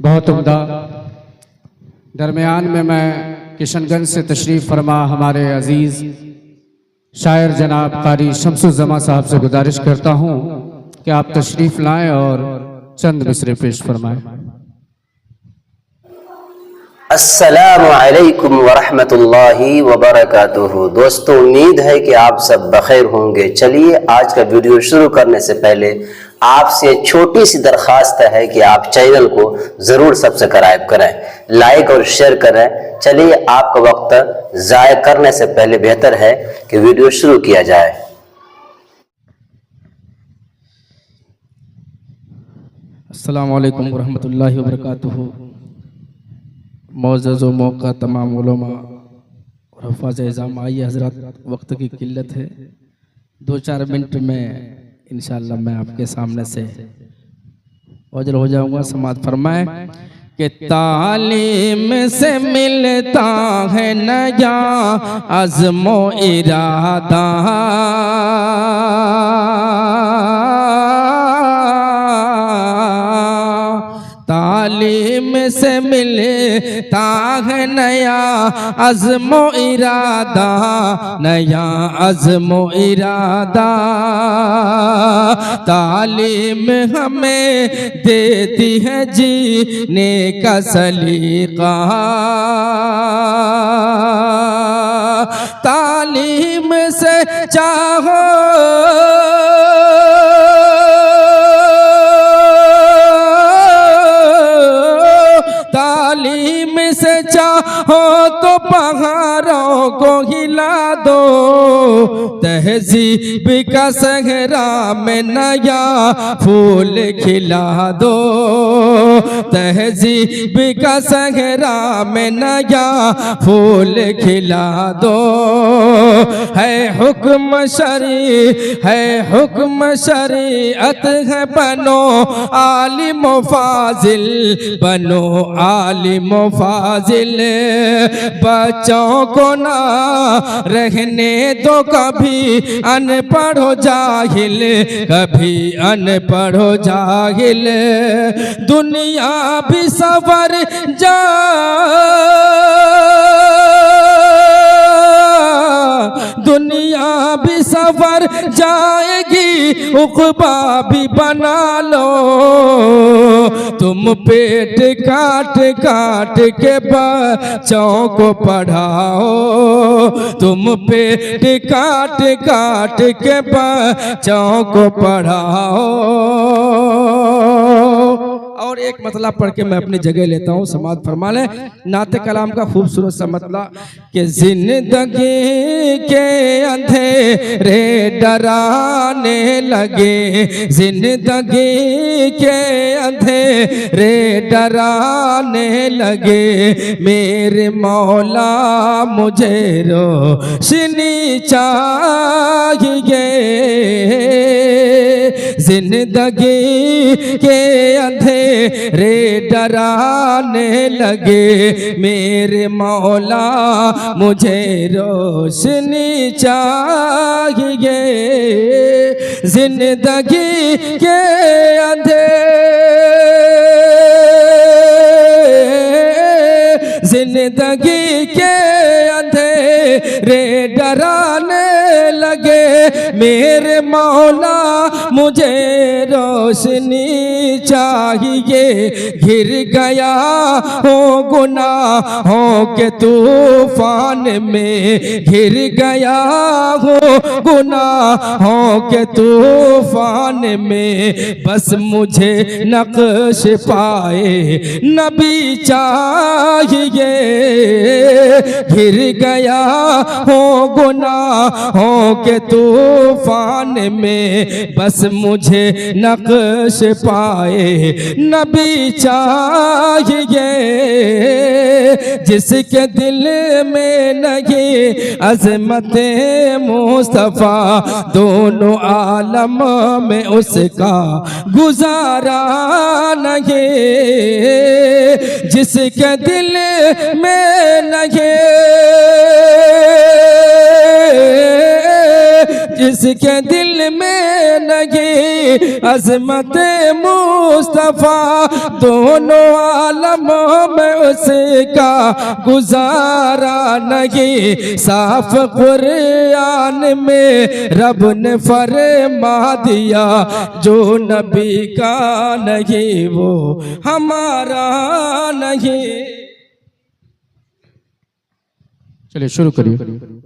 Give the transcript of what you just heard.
बहुत उम्दा। दरमियान में मैं किशनगंज से तशरीफ़ फरमा हमारे अजीज़ शायर जनाब कारी शम्सुज़्ज़मा साहब से गुजारिश करता हूँ कि आप तशरीफ़ लाएं और चंद मिसरे पेश फरमाएं। अस्सलामु अलैकुम वरहमतुल्लाहि वबरकातुहू। दोस्तों, उम्मीद है कि आप सब बखैर होंगे। चलिए, आज का वीडियो शुरू करने से पहले आपसे छोटी सी दरख्वास्त है कि आप चैनल को ज़रूर सब्सक्राइब करें, लाइक और शेयर करें। चलिए, आपका वक्त ज़ाय करने से पहले बेहतर है कि वीडियो शुरू किया जाए। अस्सलामु अलैकुम वरहमतुल्लाहि वबरकातुहू। मौज़ज़ व मौका तमाम उलमा और हफ़ाज़ इज़ाम, आइए हज़रत, वक्त की किल्लत है, 2-4 मिनट में इंशाअल्लाह मैं आपके सामने से ओझल हो जाऊंगा। समाअत फरमाएं कि तालीम से मिलता है नया अज़्मो इरादा, तालीम से मिलता है नया अज़्मो इरादा, नया अज़्मो इरादा। तालीम हमें देती है जीने का सलीका, तालीम से चाहो तालीम से चाहो तो पहाड़ों को हिला दो, तहज़ीब का सहरा में नया फूल खिला दो, तहज़ीब का सहरा में नया फूल खिला दो। है हुक्म शरी, है हुक्म शरीअत है, बनो आलिम फाजिल, बनो आलिम फाजिल। बच्चों को ना रहने दो कभी अनपढ़ हो जाहिल, कभी अनपढ़ हो जाहिल। दुनिया भी सवर जा, दुनिया भी सवर जाएगी, उक़बा भी बना लो। तुम पेट काट काट के बच्चों को पढ़ाओ, तुम पेट काट काट के बच्चों को पढ़ाओ। और एक मतलब पढ़ के मैं अपनी जगह लेता हूँ। समाअत फरमा लें नाते कलाम का खूबसूरत सा मतलब कि जिंदगी के अंधेरे डराने लगे, जिंदगी के अंधेरे डराने लगे, मेरे मौला मुझे रोशनी चाहिए। जिंदगी के अंधेरे डराने लगे, मेरे मौला मुझे रोशनी चाहिए। जिंदगी के जिंदगी के अंधेरे डराने लगे, मेरे मौला मुझे रोशनी चाहिए। घिर गया हूँ गुनाहों के तूफान में, घिर गया हूँ गुनाहों के तूफान में, बस मुझे नक्श पाए नबी चाहिए। घिर गया हूँ गुनाहों के तूफान में, बस मुझे नक्श पाए नबी चाहिए। जिसके दिल में नहीं अज़मते मुस्तफ़ा, दोनों आलम में उसका गुजारा नहीं। जिसके दिल में नहीं जिसके दिल में नहीं अज़मत मुस्तफ़ा, दोनों आलमों में उसका गुजारा नहीं। साफ कुरान में रब ने फरमा दिया, जो नबी का नहीं वो हमारा नहीं। चलिए शुरू करिए।